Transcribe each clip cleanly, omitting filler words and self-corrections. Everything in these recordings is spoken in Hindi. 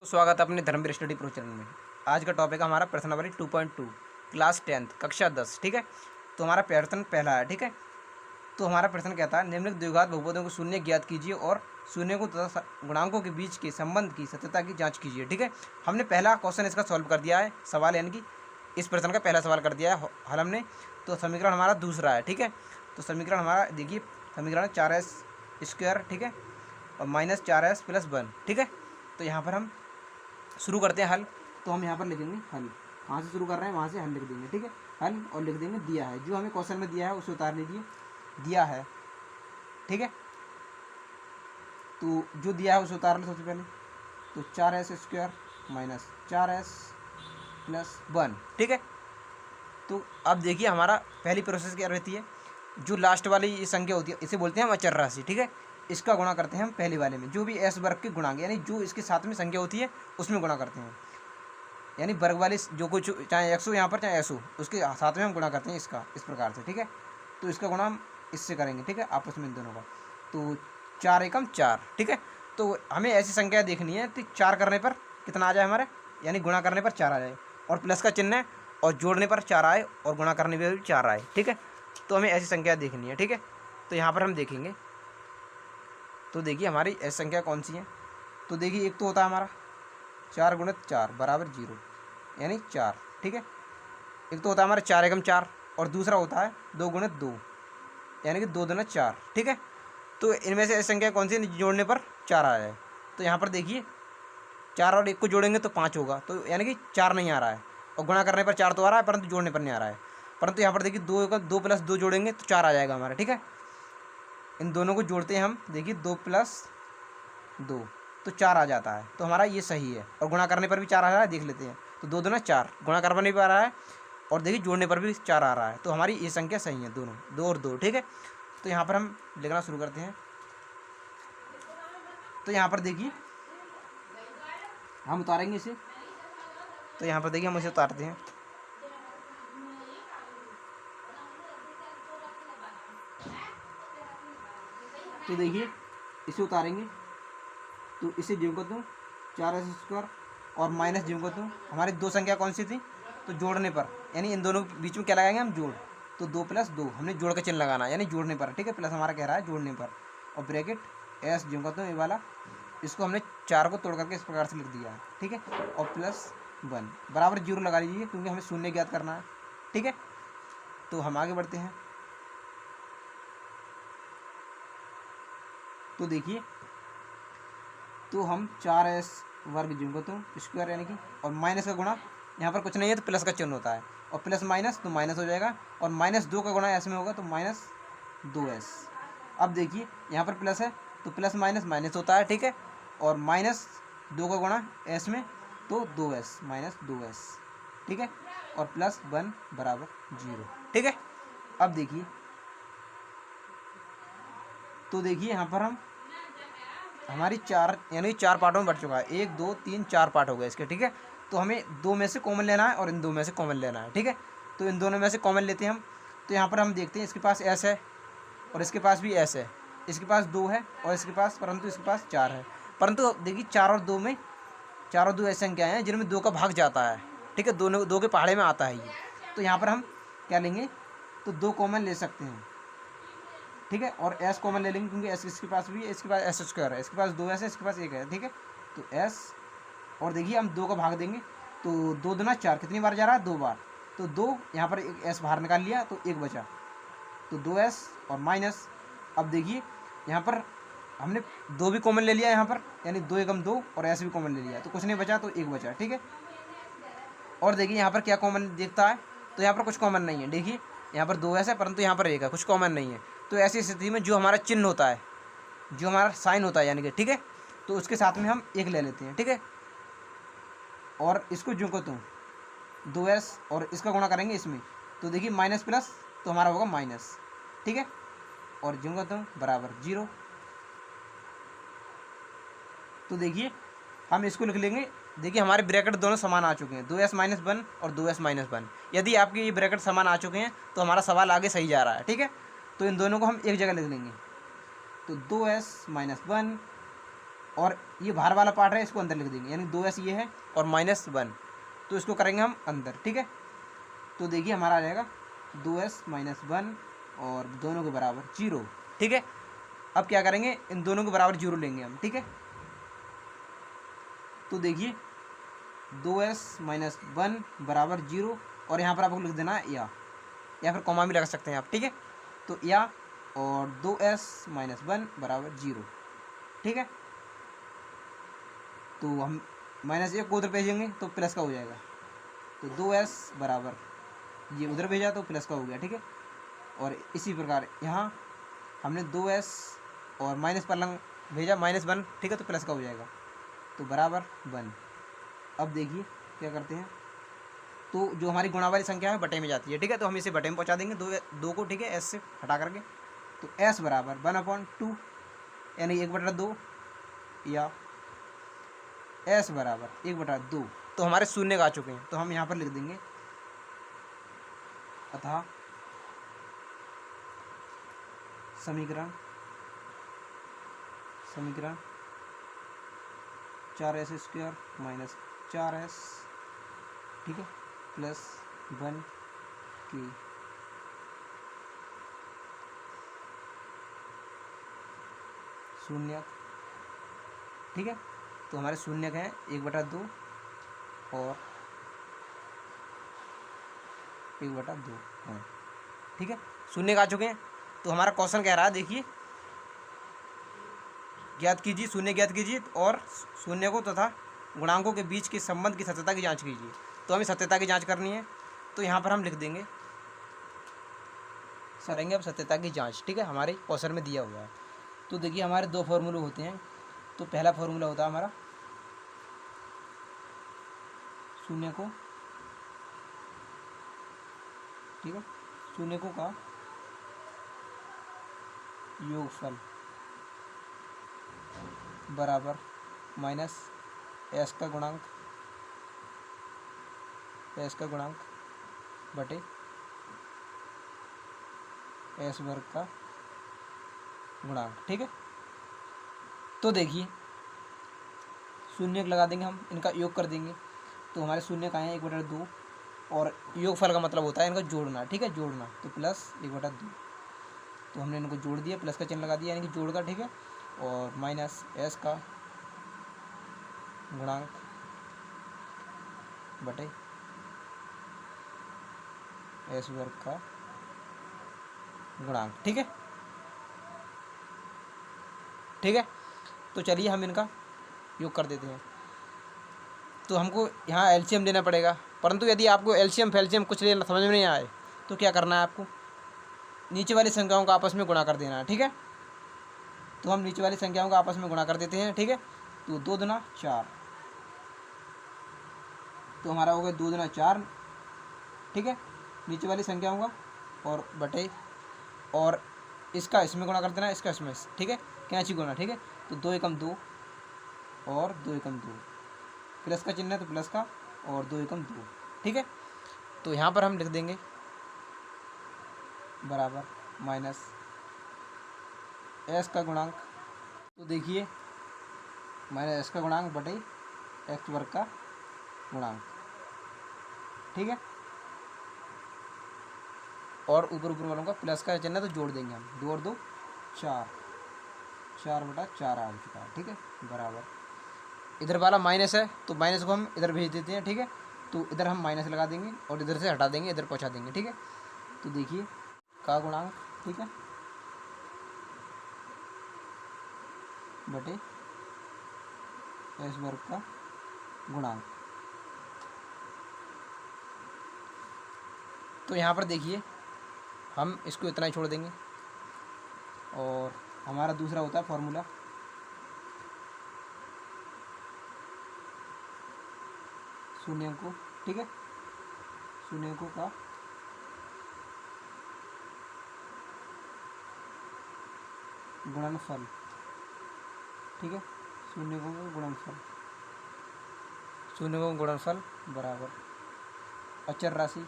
स्वागत है अपने धर्मवीर स्टडी प्रो चैनल में। आज का टॉपिक है हमारा प्रश्न नंबर 2.2 क्लास 10th कक्षा 10। ठीक है, तो हमारा प्रश्न पहला है। ठीक है, तो हमारा प्रश्न कहता है निम्नलिखित द्विघात बहुपदों को शून्य ज्ञात कीजिए और शून्य को तथा गुणांकों के बीच के संबंध की सत्यता की जांच कीजिए। ठीक है, हमने पहला क्वेश्चन इसका सॉल्व कर दिया है, सवाल यानी कि इस प्रश्न का पहला सवाल कर दिया है हल हमने। तो समीकरण हमारा दूसरा है। ठीक है, तो समीकरण हमारा देखिए, समीकरण 4s²। ठीक है, और -4s + 1। ठीक है, तो यहाँ पर हम शुरू करते हैं हल। तो हम यहाँ पर लिखेंगे हल, कहाँ से शुरू कर रहे हैं वहाँ से हल लिख देंगे। ठीक है, हल और लिख देंगे दिया है, जो हमें क्वेश्चन में दिया है उसे उतार लीजिए, दिया है। ठीक है, तो जो दिया है उसे उतार लो सबसे पहले। तो 4s² - 4s + 1। ठीक है, तो अब देखिए हमारा पहली प्रोसेस क्या रहती है, जो लास्ट वाली ये संख्या होती है इसे बोलते हैं हम अचर राशि। ठीक है, इसका गुणा करते हैं हम पहले वाले में, जो भी एस वर्ग के गुणांक यानी जो इसके साथ में संख्या होती है उसमें गुणा करते हैं। यानी वर्ग वाली जो कुछ चाहे एक्स हो यहाँ पर चाहे एस हो, उसके साथ में हम गुणा करते हैं इसका, इस प्रकार से। ठीक है, तो इसका गुणा हम इससे करेंगे। ठीक है, आपस में इन दोनों का। तो 4 एकम 4। ठीक है, तो हमें ऐसी संख्या देखनी है तो 4 करने पर कितना आ जाए हमारे, यानी गुणा करने पर 4 आ जाए और प्लस का चिन्ह है, और जोड़ने पर 4 आए और गुणा करने पर भी 4 आए। ठीक है, तो हमें ऐसी संख्या देखनी है। ठीक है, तो यहाँ पर हम देखेंगे, तो देखिए हमारी ऐसी संख्या कौन सी है। तो देखिए एक तो होता है हमारा 4 × 4 = 0 यानी 4। ठीक है, एक तो होता है हमारा 4 एकम 4 और दूसरा होता है 2 × 2 यानी कि 2 दूना 4। ठीक है, तो इनमें से ऐसी संख्या कौन सी जोड़ने पर 4 आ जाए। तो यहाँ पर देखिए 4 और 1 को जोड़ेंगे तो 5 होगा, तो यानी कि 4 नहीं आ रहा है, और गुणा करने पर 4 तो आ रहा है परंतु जोड़ने पर नहीं आ रहा है। परंतु यहाँ पर देखिए 2 + 2 जोड़ेंगे तो 4 आ जाएगा हमारा। ठीक है, इन दोनों को जोड़ते हैं हम, देखिए 2 + 2 तो 4 आ जाता है, तो हमारा ये सही है। और गुणा करने पर भी 4 आ रहा है, देख लेते हैं। तो 2 दूना 4, गुणा करने पर भी आ रहा है और देखिए जोड़ने पर भी 4 आ रहा है, तो हमारी ये संख्या सही है दोनों, 2 और 2। ठीक है, तो यहाँ पर हम लिखना शुरू करते हैं। तो यहाँ पर देखिए हम उतारेंगे इसे, तो यहाँ पर देखिए हम इसे उतारते हैं। तो देखिए इसे उतारेंगे, तो इसे जीव को दूँ 4s² और माइनस जीव को दूँ, हमारी दो संख्या कौन सी थी, तो जोड़ने पर, यानी इन दोनों के बीच में क्या लगाएंगे हम, जोड़। तो 2 + 2 हमने जोड़ के चिन्ह लगाना, यानी जोड़ने पर। ठीक है, प्लस हमारा कह रहा है जोड़ने पर, और ब्रैकेट एस जीव को दूँ ये वाला, इसको हमने 4 को तोड़ करके इस प्रकार से लिख दिया है। ठीक है, और +1 बराबर 0 लगा लीजिए, क्योंकि हमें शून्य ज्ञात करना है। ठीक है, तो हम आगे बढ़ते हैं। तो देखिए, तो हम 4s² जीव यानी कि, और माइनस का गुणा यहाँ पर कुछ नहीं है तो प्लस का चिन्ह होता है, और प्लस माइनस तो माइनस हो जाएगा, और -2 का गुणा एस में होगा तो -2s। अब देखिए यहाँ पर प्लस है तो प्लस माइनस माइनस होता है। ठीक है, और -2 का गुणा एस में तो 2s -2s। ठीक है, और +1 = 0। ठीक है, अब देखिए, तो देखिए यहाँ पर हम हमारी 4 यानी 4 पार्टों में बढ़ चुका है, 1 2 3 4 पार्ट हो गए इसके। ठीक है, तो हमें 2 में से कॉमन लेना है और इन 2 में से कॉमन लेना है। ठीक है, तो इन दोनों में से कॉमन लेते हैं हम। तो यहाँ पर हम देखते हैं इसके पास s है और इसके पास भी s है, इसके पास 2 है और इसके पास, परंतु इसके पास 4 है। परंतु देखिए 4 और 2 में, 4 और 2 ऐसी संख्याएँ हैं जिनमें 2 का भाग जाता है। ठीक है, दोनों 2 के पहाड़े में आता है ये। तो यहाँ पर हम क्या लेंगे, तो 2 कॉमन ले सकते हैं। ठीक है, और s कॉमन ले लेंगे, क्योंकि s इसके पास भी है, इसके पास s² है, इसके पास 2s है, इसके पास 1 है। ठीक है, तो s, और देखिए हम 2 का भाग देंगे, तो 2 दूना 4 कितनी बार जा रहा है, 2 बार। तो 2 यहाँ पर एक s बाहर निकाल लिया तो 1 बचा, तो 2s और माइनस। अब देखिए यहाँ पर हमने 2 भी कॉमन ले लिया यहाँ पर, यानी 2 एकम 2 और s भी कॉमन ले लिया, तो कुछ नहीं बचा तो 1 बचा। ठीक है, और देखिए यहाँ पर क्या कॉमन दिखता है, तो यहाँ पर कुछ कॉमन नहीं है। देखिए यहाँ पर 2s है परंतु यहाँ पर 1 है, कुछ कॉमन नहीं है। तो ऐसी स्थिति में जो हमारा चिन्ह होता है, जो हमारा साइन होता है यानी कि, ठीक है, तो उसके साथ में हम 1 ले लेते हैं। ठीक है, और इसको जो को 2s और इसका गुणा करेंगे इसमें, तो देखिए माइनस प्लस तो हमारा होगा माइनस। ठीक है, और जो को बराबर 0। तो देखिए हम इसको लिख लेंगे, देखिए हमारे ब्रैकेट दोनों समान आ चुके हैं, 2s - 1 और 2s - 1। यदि आपके ये ब्रैकेट समान आ चुके हैं तो हमारा सवाल आगे सही जा रहा है। ठीक है, तो इन दोनों को हम एक जगह लिख लेंगे, तो 2s - 1 और ये बाहर वाला पार्ट है इसको अंदर लिख देंगे, यानी 2s ये है और -1, तो इसको करेंगे हम अंदर। ठीक है, तो देखिए हमारा आ जाएगा 2s - 1 और दोनों के बराबर 0। ठीक है, अब क्या करेंगे, इन दोनों के बराबर 0 लेंगे हम। ठीक है, तो देखिए 2s - 1 बराबर 0 और यहाँ पर आपको लिख देना है या फिर कॉमा भी लगा सकते हैं आप। ठीक है, तो या और 2s - 1 बराबर 0। ठीक है, तो हम -1 को उधर भेजेंगे तो प्लस का हो जाएगा, तो 2s बराबर ये उधर भेजा तो प्लस का हो गया। ठीक है, और इसी प्रकार यहाँ हमने 2s और माइनस पर लंग भेजा -1। ठीक है, तो प्लस का हो जाएगा, तो बराबर 1। अब देखिए क्या करते हैं, तो जो हमारी गुणा वाली संख्या है बटे में जाती है। ठीक है, तो हम इसे बटे में पहुँचा देंगे दो को। ठीक है, एस से हटा करके, तो s बराबर 1/2 यानी 1/2, या s बराबर 1/2। तो हमारे शून्य आ चुके हैं, तो हम यहाँ पर लिख देंगे अतः समीकरण 4s² - 4s, ठीक है, प्लस 1 की शून्य। ठीक है, तो हमारे शून्य हैं 1/2 और 1/2 हैं। ठीक है, शून्य आ चुके हैं, तो हमारा क्वेश्चन कह रहा है, देखिए ज्ञात कीजिए, शून्य ज्ञात कीजिए और शून्य को तथा गुणांकों के बीच के संबंध की सत्यता की जांच कीजिए। तो हमें सत्यता की जांच करनी है, तो यहाँ पर हम लिख देंगे, करेंगे अब सत्यता की जांच। ठीक है, हमारे क्वेश्चन में दिया हुआ है। तो देखिए हमारे दो फॉर्मूले होते हैं, तो पहला फॉर्मूला होता है हमारा शून्य को, ठीक है, शून्य को का योगफल बराबर माइनस s का गुणांक बटे s वर्ग का गुणांक। ठीक है, तो देखिए शून्य लगा देंगे हम, इनका योग कर देंगे, तो हमारे शून्य का है 1/2 और योगफल का मतलब होता है इनका जोड़ना। ठीक है, जोड़ना, तो प्लस 1/2, तो हमने इनको जोड़ दिया, प्लस का चिन्ह लगा दिया यानी कि जोड़ का। ठीक है, और माइनस s का गुणांक बटे s वर्ग का गुणांक। ठीक है, ठीक है, तो चलिए हम इनका योग कर देते हैं। तो हमको यहाँ एलसीएम लेना पड़ेगा, परंतु यदि आपको एलसीएम फैल्शियम कुछ लेना समझ में नहीं आए तो क्या करना है, आपको नीचे वाली संख्याओं का आपस में गुणा कर देना है। ठीक है, तो हम नीचे वाली संख्याओं का आपस में गुणा कर देते हैं। ठीक है, तो 2 दूना 4, तो हमारा हो गया 2 दूना 4। ठीक है, नीचे वाली संख्याओं का और बटे, और इसका इसमें गुणा कर देना, इसका इसमें। ठीक है, कैंची गुणा। ठीक है, तो 2 एकम 2 और 2 एकम 2, प्लस का चिन्ह है तो प्लस का, और 2 एकम 2। ठीक है, तो यहाँ पर हम लिख देंगे बराबर माइनस s का गुणांक, तो देखिए माइनस s का गुणांक बटे x वर्ग का गुणांक। ठीक है, और ऊपर वालों का प्लस का चिन्ह तो जोड़ देंगे हम, 2 और 2 4, 4/4 आ चुका है। ठीक है, बराबर इधर वाला माइनस है तो माइनस को हम इधर भेज देते हैं। ठीक है, तो इधर हम माइनस लगा देंगे और इधर से हटा देंगे, इधर पहुंचा देंगे। ठीक है, तो देखिए का गुणांक, ठीक है, बटे s वर्ग का गुणांक। तो यहाँ पर देखिए हम इसको इतना ही छोड़ देंगे, और हमारा दूसरा होता है फॉर्मूला शून्य को, ठीक है, शून्य को का गुणनफल। ठीक है, शून्य को गुणनफल, शून्य को गुणनफल बराबर अचर राशि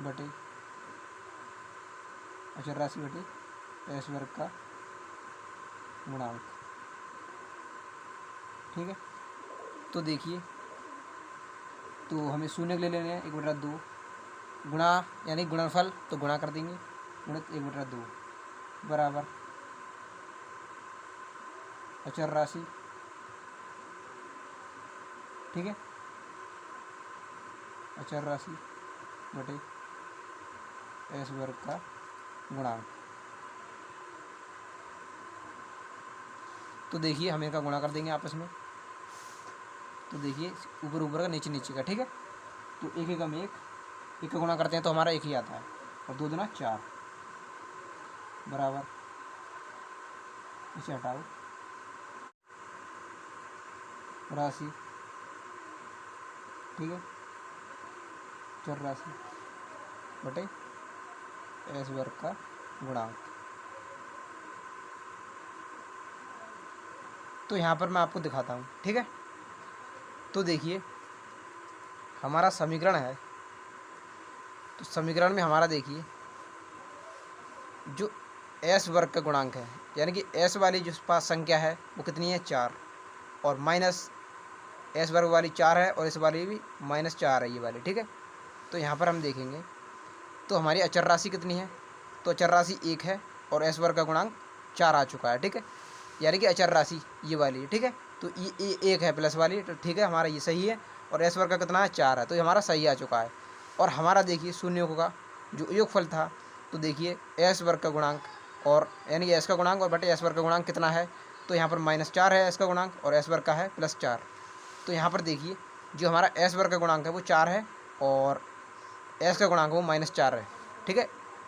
बटे अचर राशि बटे एस वर्ग का गुणांक। ठीक है, तो देखिए, तो हमें शून्य के लिए लेने हैं 1/2 गुणा यानी गुणनफल, तो गुणा कर देंगे, गुणित 1/2 बराबर अचर राशि। ठीक है, अचर राशि बटे एस वर्ग का गुणांक। तो देखिए हम इनका गुणा कर देंगे आपस में, तो देखिए ऊपर ऊपर का नीचे नीचे का। ठीक है, तो एक हम एक का गुणा करते हैं तो हमारा एक ही आता है, और 2 दूना 4 बराबर, इसे हटाओ, राशि। ठीक है, चर राशि बटे एस वर्ग का गुणांक। तो यहाँ पर मैं आपको दिखाता हूँ। ठीक है, तो देखिए हमारा समीकरण है, तो समीकरण में हमारा देखिए जो एस वर्ग का गुणांक है, यानी कि एस वाली जो पास संख्या है वो कितनी है 4, और माइनस एस वर्ग वाली 4 है, और इस वाली भी -4 है ये वाली। ठीक है, तो यहाँ पर हम देखेंगे तो हमारी अचर राशि कितनी है, तो अचर राशि 1 है, और एस वर्ग का गुणांक 4 आ चुका है। ठीक है, यानी कि अचर राशि ये वाली है। ठीक है, तो ये 1 है प्लस वाली, तो ठीक है हमारा ये सही है, और एस वर्ग का कितना है 4 है, तो ये हमारा सही आ चुका है। और हमारा देखिए शून्यों का जो योगफल था, तो देखिए एस वर्ग का गुणांक, और यानी कि एस का गुणांक और बटे एस वर्ग का गुणांक कितना है, तो यहाँ पर -4 है एस का गुणांक, और एस वर्ग का है +4। तो यहाँ पर देखिए जो हमारा एस वर्ग का गुणांक है वो 4 है, और एस का गुणांक वो -4 है। ठीक है,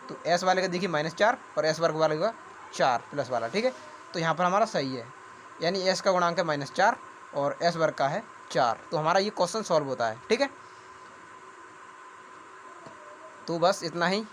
तो एस वाले का देखिए -4 और एस वर्ग वाले का 4 प्लस वाला। ठीक है, तो यहाँ पर हमारा सही है, यानी एस का गुणांक है -4 और एस वर्ग का है 4, तो हमारा ये क्वेश्चन सॉल्व होता है। ठीक है, तो बस इतना ही।